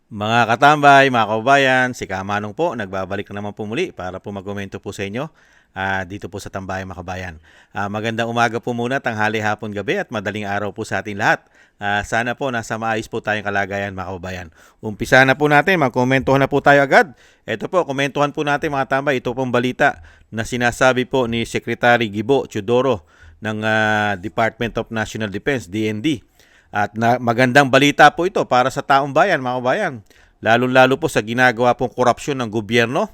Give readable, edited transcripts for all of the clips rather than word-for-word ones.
Mga katambay, mga kababayan, si Kamanong po, nagbabalik na naman po muli para po magkomento po sa inyo dito po sa Tambayan mga kabayan. Magandang umaga po muna, tanghali, hapon, gabi at madaling araw po sa ating lahat. Sana po nasa maayos po tayong kalagayan mga kababayan. Umpisa na po natin, magkomentuhan na po tayo agad. Ito po, komentuhan po natin mga tambay, ito pong balita na sinasabi po ni Secretary Gibo Teodoro ng Department of National Defense, DND. At magandang balita po ito para sa taong bayan, mga kabayan. Lalo-lalo po sa ginagawa pong korupsyon ng gobyerno.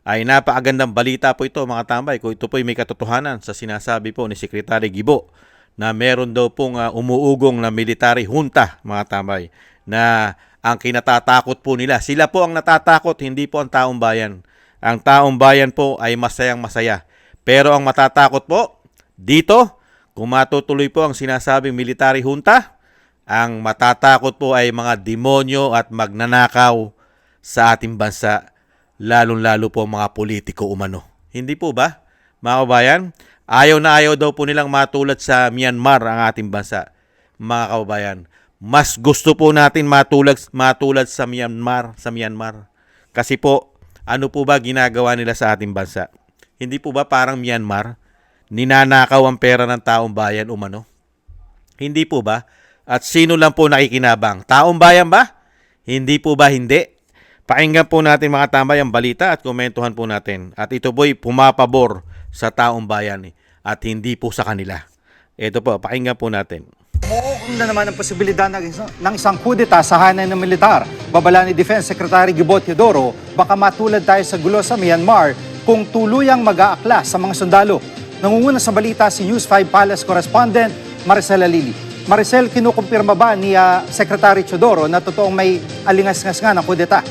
Ay napakagandang balita po ito mga tambay. Kung ito po ay may katotohanan sa sinasabi po ni Secretary Gibo na meron daw pong umuugong na military junta, mga tambay, na ang kinatatakot po nila. Sila po ang natatakot, hindi po ang taong bayan. Ang taong bayan po ay masayang masaya. Pero ang matatakot po dito, kung matutuloy po ang sinasabing military junta, ang matatakot po ay mga demonyo at magnanakaw sa ating bansa, lalong-lalo po mga politiko umano. Hindi po ba, mga kababayan? Ayaw na ayaw daw po nilang matulad sa Myanmar ang ating bansa, mga kababayan. Mas gusto po natin matulad sa Myanmar. Kasi po, ano po ba ginagawa nila sa ating bansa? Hindi po ba parang Myanmar? Ninanakaw ang pera ng taong bayan umano? Hindi po ba? At sino lang po nakikinabang? Taong bayan ba? Hindi po ba hindi? Pakinggan po natin mga tambay ang balita at komentuhan po natin. At ito po'y pumapabor sa taong bayan at hindi po sa kanila. Ito po, pakinggan po natin. Umuukong na naman ang posibilidad ng isang kudeta sa hanay ng militar. Babala ni Defense Secretary Gibo Teodoro, baka matulad tayo sa gulo sa Myanmar kung tuluyang mag-aakla sa mga sundalo. Nangunguna sa balita si News 5 Palace Correspondent Maricel Alili. Maricel, kinukumpirma ba ni Secretary Teodoro na totoong may alingas-ngas nga ng kudeta?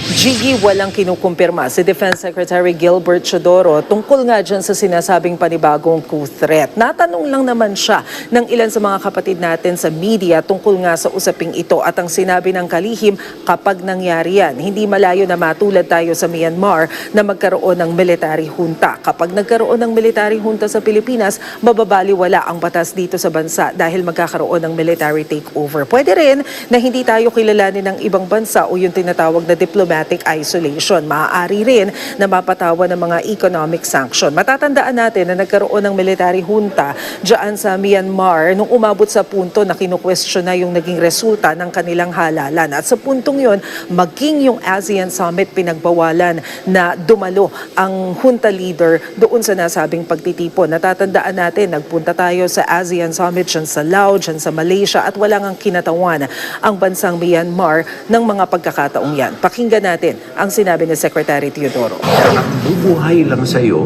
Gigi, walang kinukumpirma si Defense Secretary Gilbert Teodoro tungkol nga dyan sa sinasabing panibagong coup threat. Natanong lang naman siya ng ilan sa mga kapatid natin sa media tungkol nga sa usaping ito at ang sinabi ng kalihim kapag nangyari yan. Hindi malayo na matulad tayo sa Myanmar na magkaroon ng military junta. Kapag nagkaroon ng military junta sa Pilipinas, mababaliwala ang batas dito sa bansa dahil magkakaroon ng military takeover. Pwede rin na hindi tayo kilalanin ng ibang bansa o yung tinatawag na diplomatic isolation. Maaari rin na mapatawan ng mga economic sanction. Matatandaan natin na nagkaroon ng military junta dyan sa Myanmar nung umabot sa punto na kinu-question na yung naging resulta ng kanilang halalan. At sa puntong yun, maging yung ASEAN Summit pinagbawalan na dumalo ang junta leader doon sa nasabing pagtitipon. Natatandaan natin, nagpunta tayo sa ASEAN Summit dyan sa Laos, dyan sa Malaysia at wala ngang kinatawan ang bansang Myanmar ng mga pagkakataong yan. Pakinggan natin ang sinabi ni Secretary Teodoro. Ang bubuhay lang sa'yo,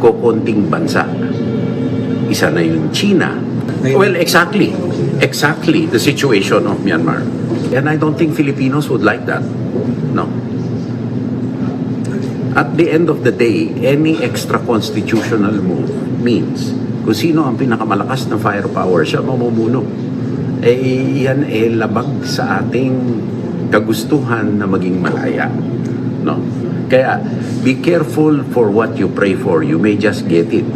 kukunting bansa. Isa na yung China. Well, exactly the situation of Myanmar. And I don't think Filipinos would like that. No. At the end of the day, any extra-constitutional move means kung sino ang pinakamalakas na firepower, siya mamumuno. Yan labag sa ating kagustuhan na maging malaya, no? Kaya be careful for what you pray for, you may just get it.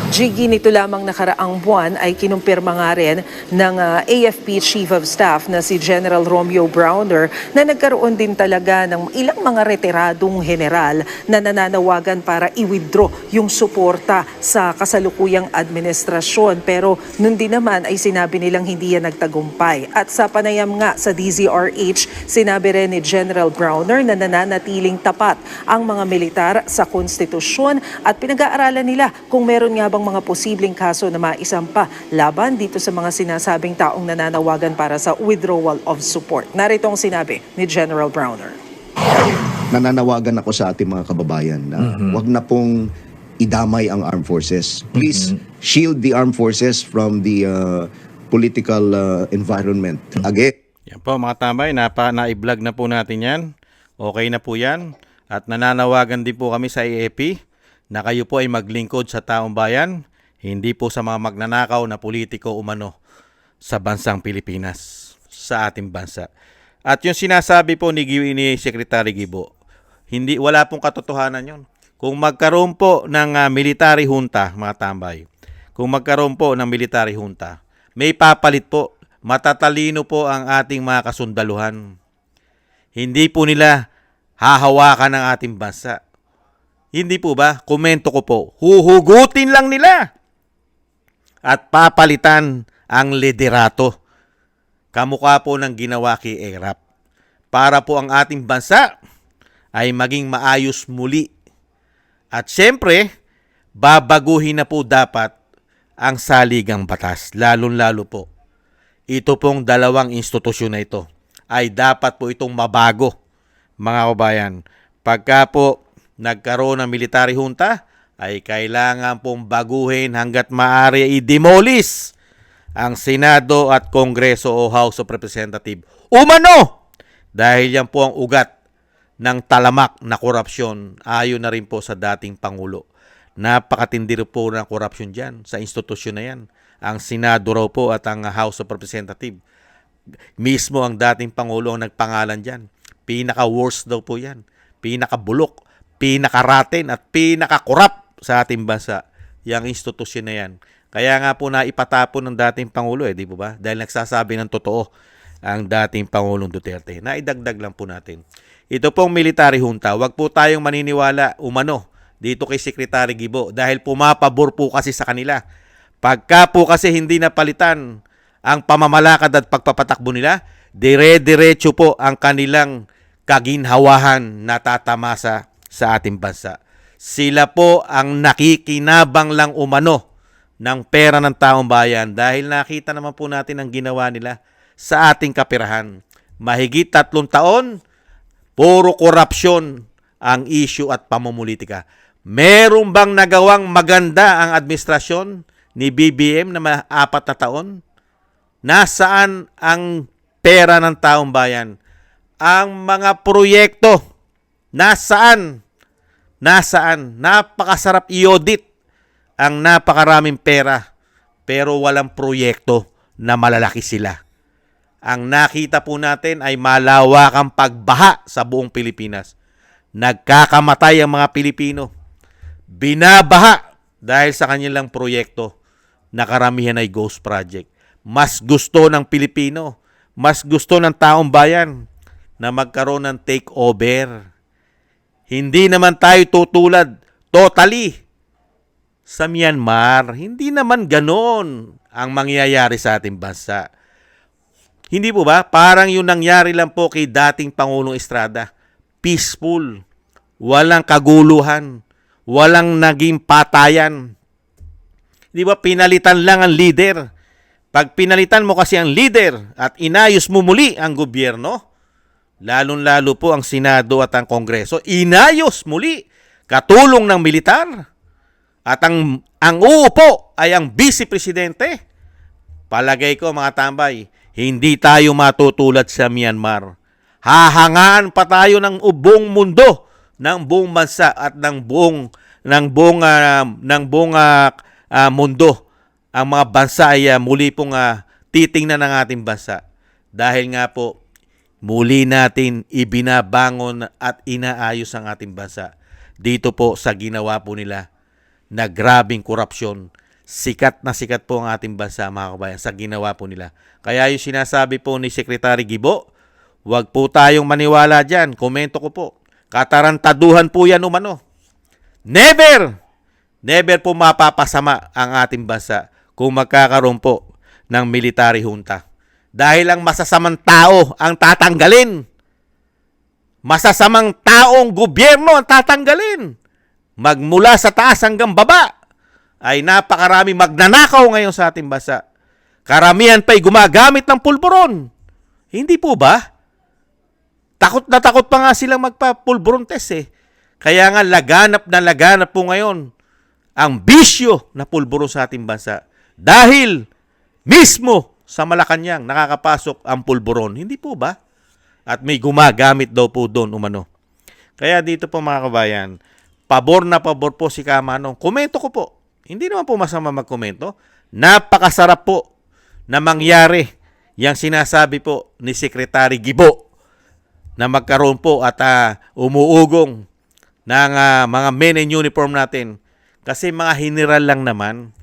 Gigi, nito lamang nakaraang buwan ay kinumpirma nga rin ng AFP Chief of Staff na si General Romeo Browner na nagkaroon din talaga ng ilang mga retiradong general na nananawagan para i-withdraw yung suporta sa kasalukuyang administrasyon. Pero nun din naman ay sinabi nilang hindi yan nagtagumpay. At sa panayam nga sa DZRH, sinabi rin ni General Browner na nananatiling tapat ang mga militar sa konstitusyon at pinag-aaralan nila kung meron nga bang mga posibleng kaso na maisampa laban dito sa mga sinasabing taong nananawagan para sa withdrawal of support. Narito ang sinabi ni General Browner. Nananawagan ako sa ating mga kababayan na wag na pong idamay ang armed forces. Please shield the armed forces from the political environment. Again. Yan po mga tambay, na-vlog na po natin yan. Okay na po yan. At nananawagan din po kami sa AAP na kayo po ay maglingkod sa taong bayan, hindi po sa mga magnanakaw na politiko umano sa bansang Pilipinas, sa ating bansa. At yung sinasabi po ni Secretary Gibo, wala pong katotohanan yon. Kung magkaroon po ng military junta, mga tambay, kung magkaroon po ng military junta, may papalit po Matatalino po ang ating mga kasundaluhan. Hindi po nila hahawakan ang ating bansa. Hindi po ba? Komento ko po. Huhugutin lang nila at papalitan ang liderato. Kamukha po ng ginawa kay Erap. Para po ang ating bansa ay maging maayos muli. At syempre, babaguhin na po dapat ang saligang batas. Lalong-lalo po. Ito pong dalawang institusyon na ito ay dapat po itong mabago, mga kabayan. Pagka po nagkaroon ng military junta, ay kailangan pong baguhin hanggat maaari i-demolish ang Senado at Kongreso o House of Representatives. Umano! Dahil yan po ang ugat ng talamak na korupsyon ayon na rin po sa dating Pangulo. Napakatindi po ng korupsyon dyan sa institusyon na yan. Ang Senado raw po at ang House of Representatives. Mismo ang dating Pangulo ang nagpangalan dyan. Pinaka-worst daw po yan. Pinaka-bulok, pinaka-raten at pinaka-korap sa ating bansa. Yang institusyon na yan. Kaya nga po na ipatapon ng dating Pangulo di po ba? Dahil nagsasabi ng totoo ang dating Pangulong Duterte. Naidagdag lang po natin. Ito pong military junta, wag po tayong maniniwala umano dito kay Secretary Gibo dahil pumapabor po kasi sa kanila. Pagka po kasi hindi napalitan ang pamamalakad at pagpapatakbo nila, dire-diretso po ang kanilang kaginhawahan na tatamasa sa ating bansa. Sila po ang nakikinabang lang umano ng pera ng taong bayan dahil nakita naman po natin ang ginawa nila sa ating kapirahan. Mahigit 3 taon, puro korupsyon ang issue at pamumulitika. Meron bang nagawang maganda ang administrasyon ni BBM na 4 na taon? Nasaan ang pera ng taong bayan? Ang mga proyekto, nasaan? Nasaan? Napakasarap i-audit ang napakaraming pera pero walang proyekto na malalaki sila. Ang nakita po natin ay malawakang pagbaha sa buong Pilipinas. Nagkakamatay ang mga Pilipino. Binabaha dahil sa kanilang proyekto na karamihan ay ghost project. Mas gusto ng Pilipino, mas gusto ng taong bayan na magkaroon ng takeover. Hindi naman tayo tutulad totally sa Myanmar. Hindi naman ganon ang mangyayari sa ating bansa. Hindi po ba? Parang yung nangyari lang po kay dating Pangulong Estrada. Peaceful. Walang kaguluhan. Walang naging patayan. Di ba? Pinalitan lang ang leader. Pag pinalitan mo kasi ang leader at inayos mo muli ang gobyerno, lalong-lalo po ang Senado at ang Kongreso, inayos muli katulong ng militar. At ang uupo ay ang Vice Presidente. Palagay ko mga tambay, hindi tayo matutulad sa Myanmar. Hahangaan pa tayo ng buong mundo, ng buong bansa at ng buong mundo. Ang mga bansa ay muli pong titingnan ng ating bansa. Dahil nga po, muli natin ibinabangon at inaayos ang ating bansa. Dito po sa ginawa po nila na grabing korupsyon. Sikat na sikat po ang ating bansa, mga kabayan, sa ginawa po nila. Kaya yung sinasabi po ni Secretary Gibo, wag po tayong maniwala dyan. Komento ko po. Katarantaduhan po yan umano. Never po mapapasama ang ating bansa kung magkakaroon po ng military junta. Dahil ang masasamang tao ang tatanggalin. Masasamang taong gobyerno ang tatanggalin. Magmula sa taas hanggang baba ay napakarami magnanakaw ngayon sa ating bansa. Karamihan pa'y gumagamit ng pulburon. Hindi po ba? Takot pa nga silang magpa-pulburon test Kaya nga laganap po ngayon ang bisyo na pulburon sa ating bansa. Dahil mismo sa Malacanang nakakapasok ang pulburon. Hindi po ba? At may gumagamit daw po doon umano. Kaya dito po mga kabayan, pabor na pabor po si Kamanong. Komento ko po. Hindi naman po masama magkomento. Napakasarap po na mangyari yung sinasabi po ni Secretary Gibo na magkaroon po at umuugong ng mga men in uniform natin. Kasi mga general lang naman.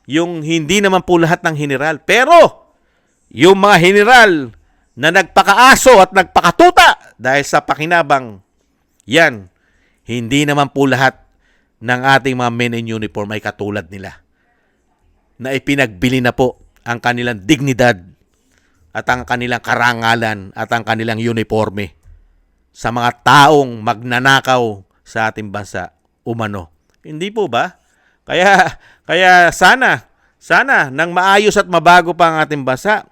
Yung hindi naman po lahat ng general. Pero yung mga general na nagpakaaso at nagpakatuta dahil sa pakinabang, yan, hindi naman po lahat ng ating mga men in uniform ay katulad nila. Na ipinagbili na po ang kanilang dignidad at ang kanilang karangalan at ang kanilang uniforme sa mga taong magnanakaw sa ating bansa umano. Hindi po ba? Kaya sana nang maayos at mabago pa ang ating bansa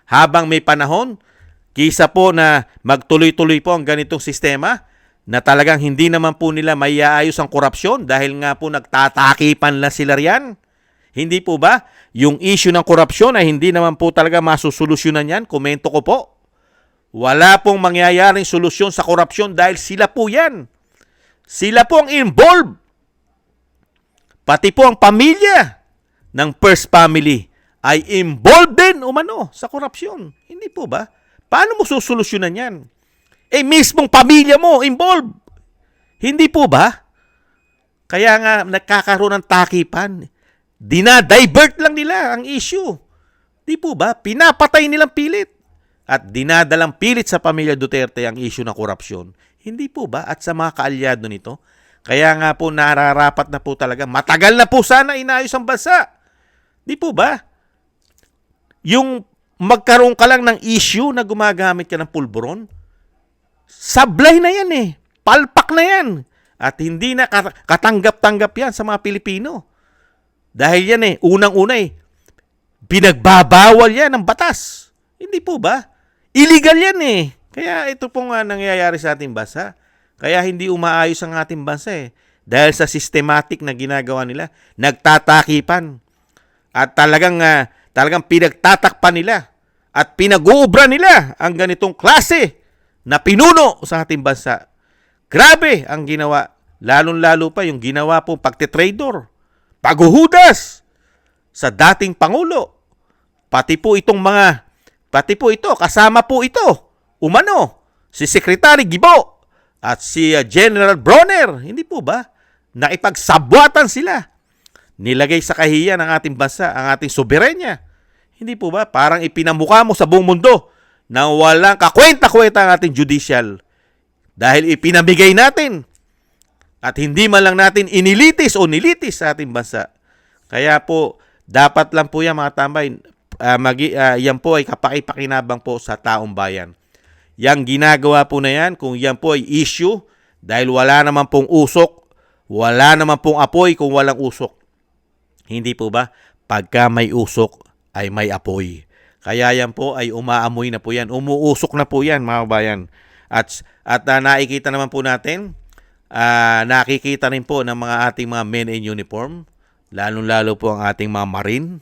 habang may panahon, kisa po na magtuloy-tuloy po ang ganitong sistema na talagang hindi naman po nila maiaayos ang korupsyon dahil nga po nagtatakipan lang sila riyan. Hindi po ba? Yung issue ng korupsyon ay hindi naman po talaga masusolusyonan yan. Komento ko po. Wala pong mangyayaring solusyon sa korupsyon dahil sila po yan. Sila po ang involved. Pati po ang pamilya ng First Family ay involved din umano sa korupsyon. Hindi po ba? Paano mo susolusyonan yan? Mismong pamilya mo involved. Hindi po ba? Kaya nga nagkakaroon ng takipan. Dinadivert lang nila ang issue. Di po ba? Pinapatay nilang pilit. At dinadalang pilit sa pamilya Duterte ang issue ng korupsyon. Hindi po ba? At sa mga kaalyado nito. Kaya nga po nararapat na po talaga. Matagal na po sana inayos ang bansa. Di po ba? Yung magkaroon ka lang ng issue na gumagamit ka ng pulburon, sablay na yan eh. Palpak na yan. At hindi na katanggap-tanggap yan sa mga Pilipino. Dahil yan eh, unang-una eh, binagbabawal yan ng batas. Hindi po ba? Illegal yan eh. Kaya ito po nga nangyayari sa ating bansa. Kaya hindi umaayos ang ating bansa eh. Dahil sa systematic na ginagawa nila, nagtatakipan. At talagang pinagtatakpan nila at pinag-uubra nila ang ganitong klase na pinuno sa ating bansa. Grabe ang ginawa. Lalong-lalo pa yung ginawa pong pagtitraidor. Paghuhudas sa dating Pangulo. Pati po ito, kasama po ito, umano, si Secretary Gibo at si General Bronner. Hindi po ba? Nakipagsabwatan sila. Nilagay sa kahiyan ng ating bansa, ang ating soberenya. Hindi po ba? Parang ipinamukha mo sa buong mundo na walang kakwenta-kwenta ang ating judicial. Dahil ipinamigay natin. At hindi man lang natin inilitis o nilitis sa ating bansa. Kaya po, dapat lang po yan mga tambay, yan po ay kapakipakinabang po sa taong bayan. Yang ginagawa po na yan, kung yan po ay issue, dahil wala naman pong usok, wala naman pong apoy kung walang usok. Hindi po ba? Pagka may usok, ay may apoy. Kaya yan po ay umaamoy na po yan. Umuusok na po yan mga bayan. At nakikita naman po natin, nakikita rin po ng mga ating mga men in uniform, lalong-lalo po ang ating mga marine,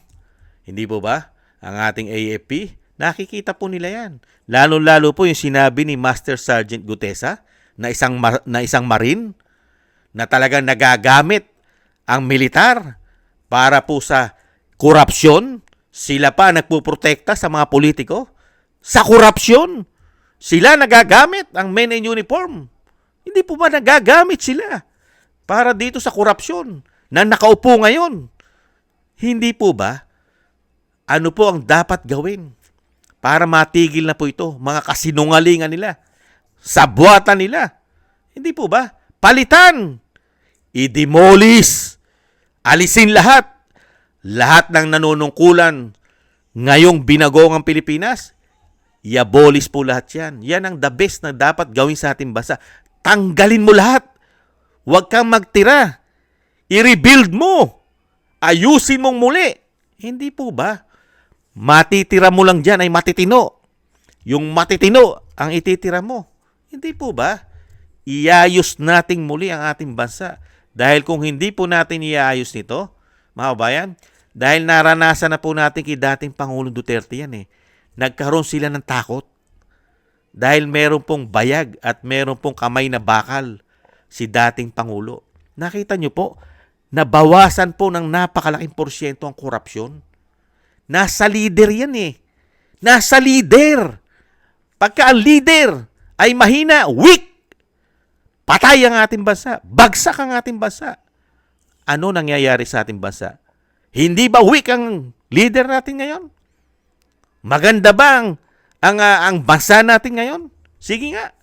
hindi po ba? Ang ating AFP, nakikita po nila yan. Lalong-lalo po yung sinabi ni Master Sergeant Gutesa na isang marine na talagang nagagamit ang militar para po sa korupsyon. Sila pa nagpuprotekta sa mga politiko sa korupsyon. Sila nagagamit ang men in uniform. Hindi po ba nagagamit sila para dito sa korupsyon na nakaupo ngayon? Hindi po ba? Ano po ang dapat gawin para matigil na po ito? Mga kasinungalingan nila, sabwatan nila. Hindi po ba? Palitan! I-demolish! Alisin lahat! Lahat ng nanunungkulan ngayong binagong ang Pilipinas, i-abolish po lahat yan. Yan ang the best na dapat gawin sa ating bansa. Tanggalin mo lahat. Huwag kang magtira. I-rebuild mo. Ayusin mong muli. Hindi po ba? Matitira mo lang dyan ay matitino. Yung matitino ang ititira mo. Hindi po ba? Iayos nating muli ang ating bansa. Dahil kung hindi po natin iayos nito, mga kabayan, dahil naranasan na po natin kay dating Pangulong Duterte yan eh. Nagkaroon sila ng takot. Dahil meron pong bayag at meron pong kamay na bakal si dating Pangulo. Nakita nyo po, nabawasan po ng napakalaking porsyento ang korupsyon. Nasa leader yan eh. Nasa leader. Pagka ang leader ay mahina, weak, patay ang ating bansa. Bagsak ang ating bansa. Ano nangyayari sa ating bansa? Hindi ba weak ang leader natin ngayon? Maganda ba ang bansa natin ngayon? Sige nga,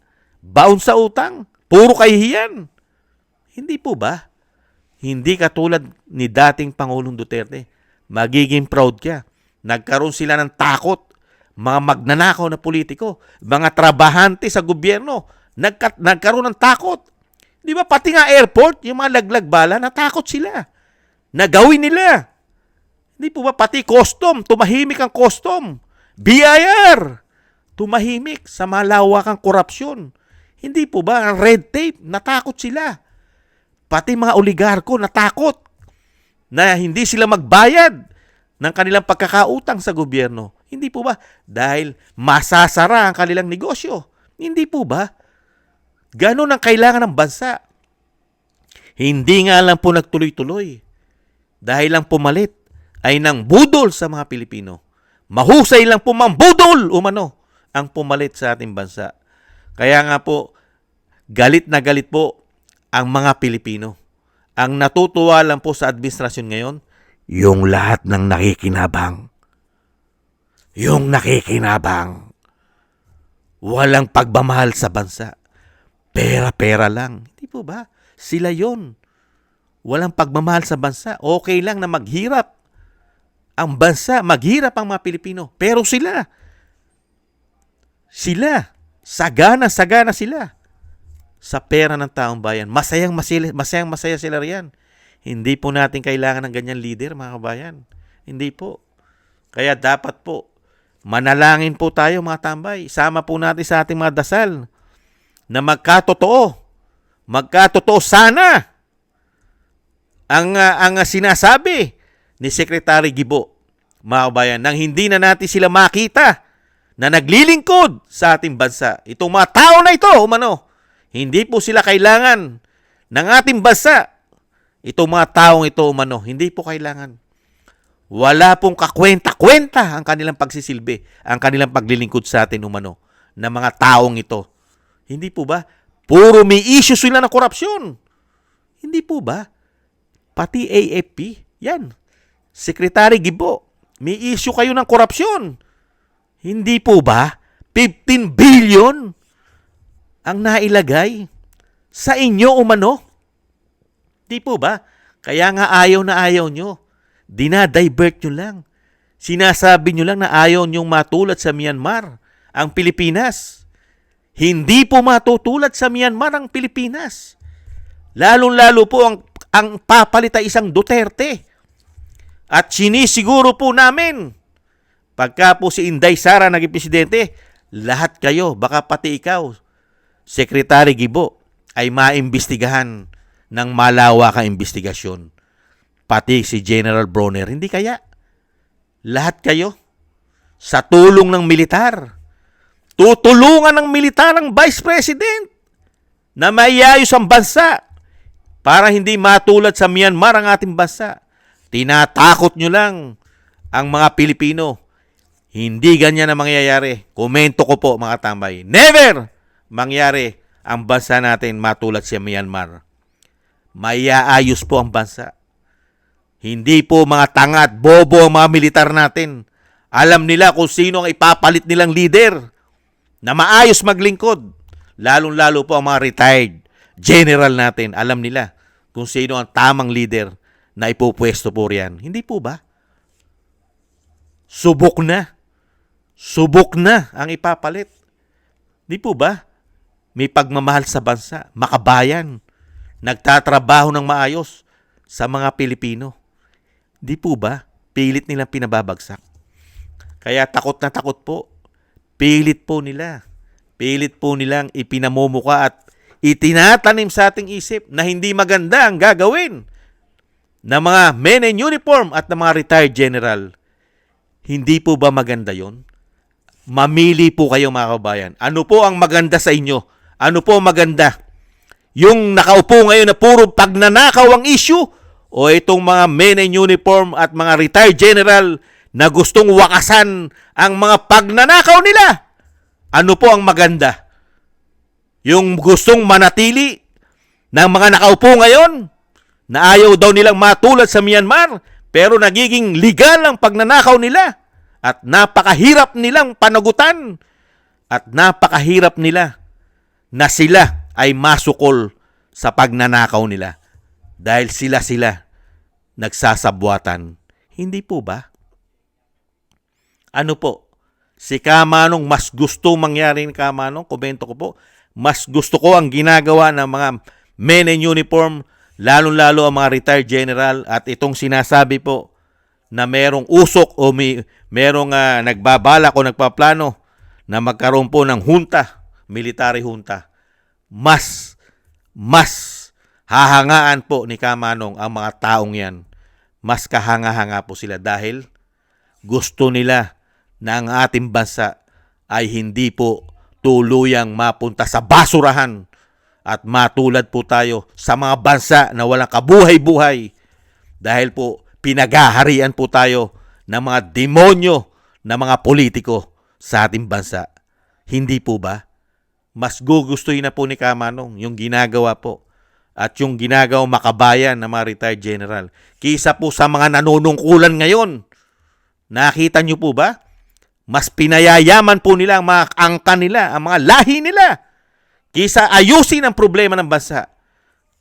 baon sa utang, puro kahihiyan. Hindi po ba? Hindi katulad ni dating Pangulong Duterte. Magiging proud ka. Nagkaroon sila ng takot. Mga magnanakaw na politiko, mga trabahante sa gobyerno, nagkaroon ng takot. Di ba pati nga airport, yung mga laglag bala, natakot sila. Nagawin nila. Di po ba pati custom, tumahimik ang custom. BIR, tumahimik sa malawakang korupsyon. Hindi po ba ang red tape, natakot sila. Pati mga oligarko natakot na hindi sila magbayad ng kanilang pagkakautang sa gobyerno. Hindi po ba? Dahil masasara ang kanilang negosyo. Hindi po ba? Ganon ang kailangan ng bansa. Hindi nga lang po nagtuloy-tuloy. Dahil lang pumalit ay nang budol sa mga Pilipino. Mahusay lang po mambudol umano ang pumalit sa ating bansa. Kaya nga po, galit na galit po ang mga Pilipino. Ang natutuwa lang po sa administrasyon ngayon, yung lahat ng nakikinabang. Yung nakikinabang. Walang pagmamahal sa bansa. Pera-pera lang. Hindi po ba? Sila yon. Walang pagmamahal sa bansa. Okay lang na maghirap ang bansa, maghirap ang mga Pilipino. Pero sila, sagana sila sa pera ng taong bayan. Masaya sila riyan. Hindi po natin kailangan ng ganyan leader, mga kabayan. Hindi po. Kaya dapat po, manalangin po tayo, mga tambay. Sama po natin sa ating mga dasal na magkatotoo. Magkatotoo sana ang sinasabi ni Secretary Gibo, mga kabayan, nang hindi na natin sila makita na naglilingkod sa ating bansa. Itong mga tao na ito, hindi po sila kailangan ng ating bansa. Itong mga taong ito, hindi po kailangan. Wala pong kakwenta-kwenta ang kanilang pagsisilbi, ang kanilang paglilingkod sa atin, na mga taong ito. Hindi po ba? Puro may issue sila ng korupsyon. Hindi po ba? Pati AFP, yan. Secretary Gibo, may issue kayo ng korupsyon. Hindi po ba? 15 billion ang nailagay sa inyo, Di po ba? Kaya nga ayaw na ayaw nyo. Dinadivert nyo lang. Sinasabi nyo lang na ayaw nyong matulad sa Myanmar ang Pilipinas. Hindi po matutulad sa Myanmar ang Pilipinas. Lalong-lalo po ang papalit ay isang Duterte. At sinisiguro po namin, pagka po si Inday Sara naging presidente, lahat kayo, baka pati ikaw, Secretary Gibo, ay maimbestigahan ng malawakang investigasyon. Pati si General Bronner, hindi kaya? Lahat kayo, sa tulong ng militar, tutulungan ng militar ang Vice President na maiayos ang bansa para hindi matulad sa Myanmar ang ating bansa. Tinatakot nyo lang ang mga Pilipino. Hindi ganyan ang mangyayari. Komento ko po, mga tambay. Never mangyari ang bansa natin matulad sa Myanmar. Maiaayos po ang bansa. Hindi po mga tanga at bobo ang mga militar natin. Alam nila kung sino ang ipapalit nilang leader na maayos maglingkod. Lalong-lalo po ang mga retired general natin. Alam nila kung sino ang tamang leader na ipupwesto po riyan. Hindi po ba? Subok na. Subok na ang ipapalit. Hindi po ba? May pagmamahal sa bansa, makabayan, nagtatrabaho ng maayos sa mga Pilipino. Di po ba? Pilit nilang pinababagsak. Kaya takot na takot po. Pilit po nila. Pilit po nilang ipinamumuka at itinatanim sa ating isip na hindi maganda ang gagawin ng mga men in uniform at ng mga retired general. Hindi po ba maganda yon? Mamili po kayo, mga kabayan. Ano po ang maganda sa inyo? Ano po ang maganda? Yung nakaupo ngayon na puro pagnanakaw ang issue o itong mga men in uniform at mga retired general na gustong wakasan ang mga pagnanakaw nila? Ano po ang maganda? Yung gustong manatili ng mga nakaupo ngayon na ayaw daw nilang matulad sa Myanmar pero nagiging legal ang pagnanakaw nila? at napakahirap nilang panagutan at napakahirap nila na sila ay masukol sa pagnanakaw nila dahil sila nagsasabwatan. Hindi po ba? Ano po? Si Kamanong, mas gusto mangyari ni Kamanong, komento ko po, mas gusto ko ang ginagawa ng mga men in uniform, lalong-lalo ang mga retired general, at itong sinasabi po na merong usok o merong nagbabalak o nagpaplano na magkaroon po ng junta, military junta. Mas hahangaan po ni Kamanong ang mga taong yan. Mas kahanga-hanga po sila dahil gusto nila na ang ating bansa ay hindi po tuluyang mapunta sa basurahan at matulad po tayo sa mga bansa na walang kabuhay-buhay dahil po pinaghaharian po tayo ng mga demonyo na mga politiko sa ating bansa. Hindi po ba? Mas gugustuhin na po ni Kamanong yung ginagawa po at yung ginagawa makabayan ng mga retired general kaysa po sa mga nanunungkulan ngayon. Nakita nyo po ba? Mas pinayayaman po nila ang mga angkan nila, ang mga lahi nila, kaysa ayusin ang problema ng bansa.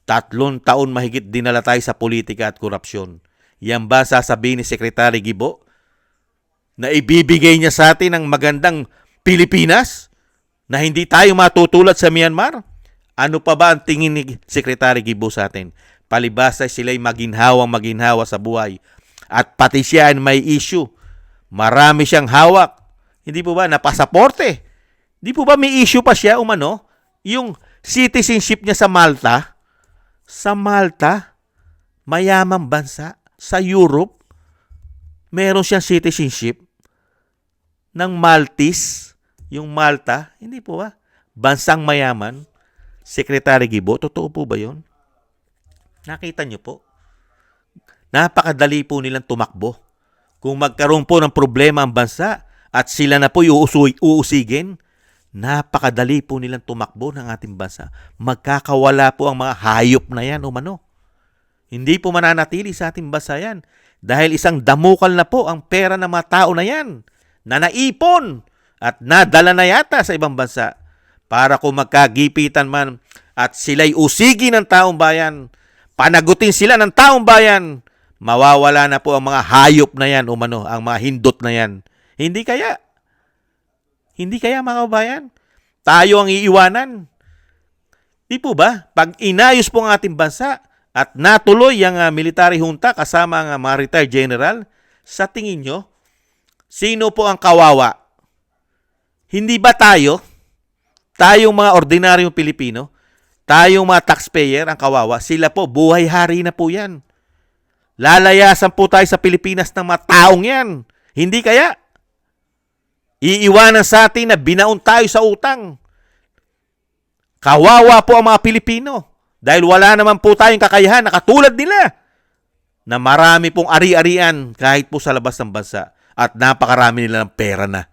3 taon mahigit dinala tayo sa politika at korupsyon. Yan ba sasabihin ni Secretary Gibo na ibibigay niya sa atin ang magandang Pilipinas na hindi tayo matutulad sa Myanmar? Ano pa ba ang tingin ni Secretary Gibo sa atin? Palibasa sila'y maginhawa sa buhay. At pati siya ay may issue. Marami siyang hawak. Hindi po ba? Na pasaporte. Hindi po ba may issue pa siya umano? Yung citizenship niya sa Malta. Sa Malta, mayamang bansa. Sa Europe, meron siyang citizenship ng Maltese. Yung Malta, hindi po ba? Bansang mayaman. Secretary Gibo, totoo po ba yun? Nakita niyo po? Napakadali po nilang tumakbo. Kung magkaroon po ng problema ang bansa at sila na po uusigin, napakadali po nilang tumakbo ng ating bansa. Magkakawala po ang mga hayop na yan umano. Hindi po mananatili sa ating bansa yan dahil isang damukal na po ang pera ng mga tao na yan na naipon at nadala na yata sa ibang bansa para kung magkagipitan man at sila'y usigi ng taong bayan, panagutin sila ng taong bayan, mawawala na po ang mga hayop na yan umano, ang mga hindot na yan. Hindi kaya? Hindi kaya mga kabayan? Tayo ang iiwanan. Di po ba? Pag inayos po ang ating bansa at natuloy ang military junta kasama ang mga retired general, sa tingin nyo, sino po ang kawawa? Hindi ba tayo? Tayong mga ordinaryong Pilipino, tayong mga taxpayer ang kawawa, sila po, buhay-hari na po yan. Lalayasan po tayo sa Pilipinas ng mga taong yan. Hindi kaya? Iiwanan sa atin na binaon tayo sa utang. Kawawa po ang mga Pilipino dahil wala naman po tayong kakayahan na katulad nila na marami pong ari-arian kahit po sa labas ng bansa at napakarami nila ng pera na.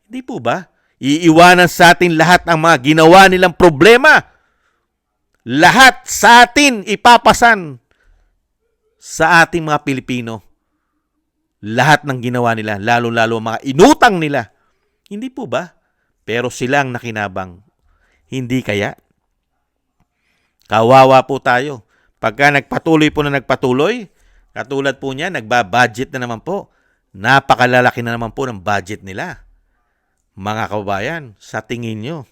Hindi po ba? Iiwanan sa atin lahat ang mga ginawa nilang problema. Lahat sa atin ipapasan sa ating mga Pilipino. Lahat ng ginawa nila, lalo-lalo mga inutang nila. Hindi po ba? Pero sila ang nakinabang. Hindi kaya? Kawawa po tayo. Pagka nagpatuloy po na nagpatuloy, katulad po niya, nagbabudget na naman po. Napakalalaki na naman po ng budget nila. Mga kababayan, sa tingin nyo,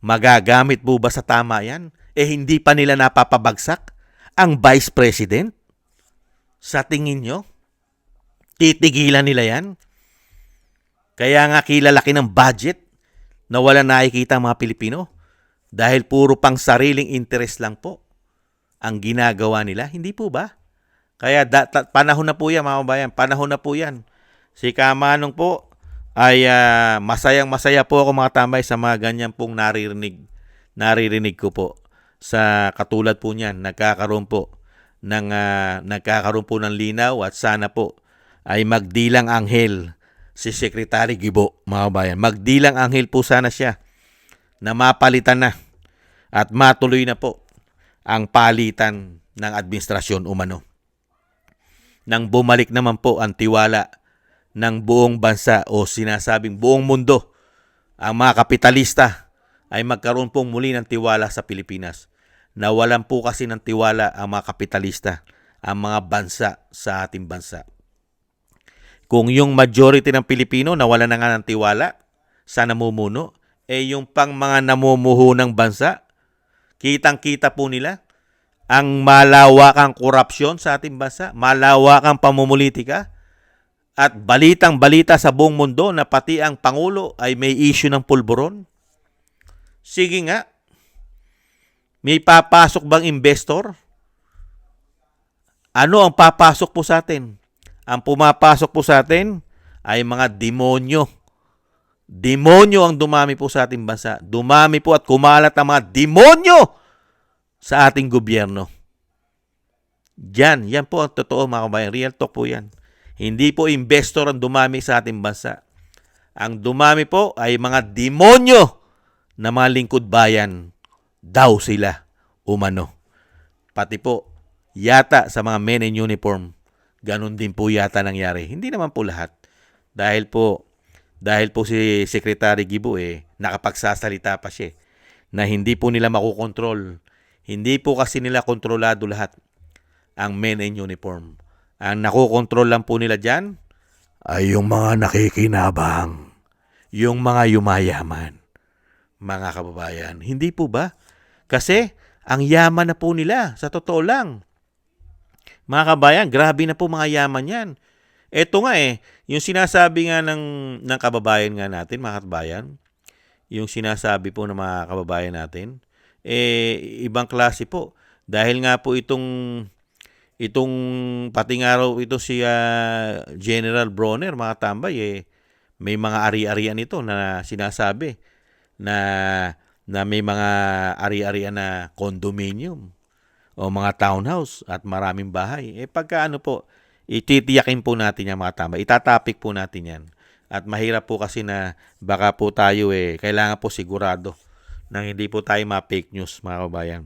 magagamit po ba sa tama yan? Hindi pa nila napapabagsak ang Vice President? Sa tingin nyo, titigilan nila yan? Kaya nga kilalaki ng budget na wala nakikita ang mga Pilipino dahil puro pang sariling interest lang po ang ginagawa nila. Hindi po ba? Kaya panahon na po yan, mga kababayan. Panahon na po yan. Si Kamanong po ay masayang-masaya po ako mga tambay sa mga ganyan pong naririnig ko po. Sa katulad po niyan, nagkakaroon po ng linaw at sana po ay magdilang anghel si Secretary Gibo, mga kabayan. Magdilang anghel po sana siya na mapalitan na at matuloy na po ang palitan ng administrasyon umano. Nang bumalik naman po ang tiwala ng buong bansa o sinasabing buong mundo, ang mga kapitalista ay magkaroon pong muli ng tiwala sa Pilipinas. Nawalan po kasi ng tiwala ang mga kapitalista, ang mga bansa sa ating bansa. Kung yung majority ng Pilipino nawalan na nga ng tiwala sa namumuno, yung pang mga namumuho ng bansa, kitang-kita po nila ang malawakang korupsyon sa ating bansa, malawakang pamumulitika, at balitang-balita sa buong mundo na pati ang Pangulo ay may issue ng pulburon. Sige nga, may papasok bang investor? Ano ang papasok po sa atin? Ang pumapasok po sa atin ay mga demonyo. Demonyo ang dumami po sa ating bansa. Dumami po at kumalat ang mga demonyo sa ating gobyerno. Yan po ang totoo mga kabayan. Real talk po yan. Hindi po investor ang dumami sa ating bansa. Ang dumami po ay mga demonyo na mga lingkod bayan. Daw sila umano. Pati po yata sa mga men in uniform, ganun din po yata nangyari. Hindi naman po lahat. Dahil po si Secretary Gibo nakapagsasalita pa siya na hindi po nila makukontrol. Hindi po kasi nila kontrolado lahat ang men in uniform. Ang nakokontrol lang po nila dyan ay yung mga nakikinabang, yung mga yumayaman. Mga kababayan, hindi po ba? Kasi ang yaman na po nila, sa totoo lang. Mga kabayan, grabe na po mga yaman yan. Ito nga yung sinasabi nga ng kababayan nga natin, mga kababayan, yung sinasabi po ng mga kababayan natin, ibang klase po. Dahil nga po itong pating araw ito si General Bronner, mga tambay, may mga ari-arian ito na sinasabi na may mga ari-arian na condominium o mga townhouse at maraming bahay. Pagka po, ititiyakin po natin yan mga tama. Itatapik po natin yan. At mahirap po kasi na baka po tayo kailangan po sigurado na hindi po tayo ma-fake news mga kabayan.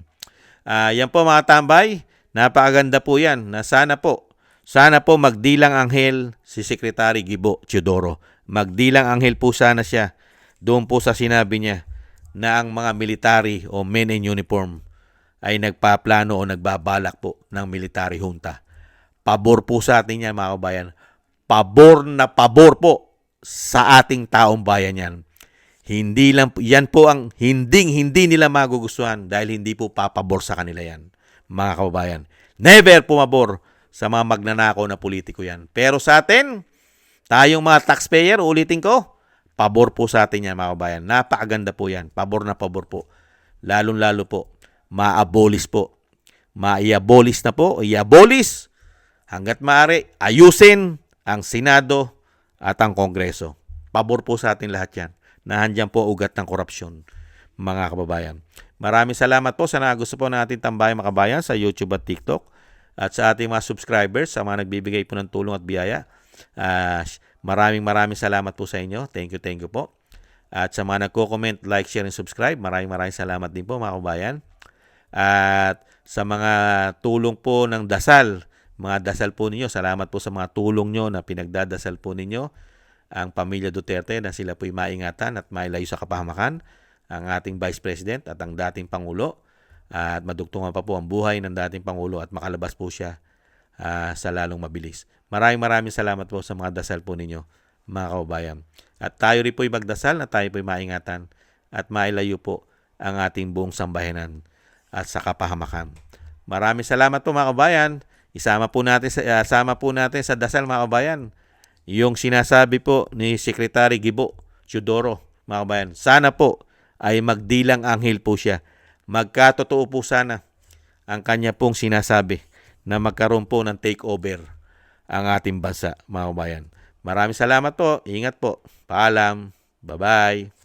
Yan po mga tambay. Napakaganda po yan na sana po magdilang anghel si Secretary Gibo Teodoro. Magdilang anghel po sana siya doon po sa sinabi niya na ang mga military o men in uniform ay nagpaplano o nagbabalak po ng military junta. Pabor po sa atin yan mga kabayan. Pabor na pabor po sa ating taong bayan yan. Hindi lang, yan po ang hindi nila magugustuhan dahil hindi po papabor sa kanila yan. Mga kababayan, never pumabor sa mga magnanakaw na politiko yan. Pero sa atin, tayong mga taxpayer, ulitin ko, pabor po sa atin yan mga kababayan. Napakaganda po yan. Pabor na pabor po. Lalong-lalo po, ma-abolish po. Ma-i-abolish na po, i-abolish hanggat maaari, ayusin ang Senado at ang Kongreso. Pabor po sa atin lahat yan. Nahandyan po ugat ng korupsyon, mga kababayan. Maraming salamat po sa gusto po natin tambayan mga kabayan sa YouTube at TikTok. At sa ating mga subscribers, sa mga nagbibigay po ng tulong at biyaya. Maraming salamat po sa inyo. Thank you po. At sa mga nagko-comment, like, share, and subscribe, maraming salamat din po mga kabayan. At sa mga tulong po ng dasal, mga dasal po ninyo, salamat po sa mga tulong nyo na pinagdadasal po ninyo ang pamilya Duterte na sila po'y maingatan at mailayo sa kapahamakan, ang ating Vice President at ang dating Pangulo, at madugtungan pa po ang buhay ng dating Pangulo at makalabas po siya sa lalong mabilis. Maraming salamat po sa mga dasal po ninyo mga kababayan. At tayo rin po'y magdasal na tayo po'y maingatan at mailayo po ang ating buong sambayanan at sa kapahamakan. Maraming salamat po mga kababayan. Isama po natin sa dasal mga kababayan yung sinasabi po ni Secretary Gibo Teodoro mga kababayan. Sana po ay magdilang anghel po siya. Magkatotoo po sana ang kanya pong sinasabi na magkaroon po ng takeover ang ating bansa mga kababayan. Maraming salamat po. Ingat po. Paalam. Bye-bye.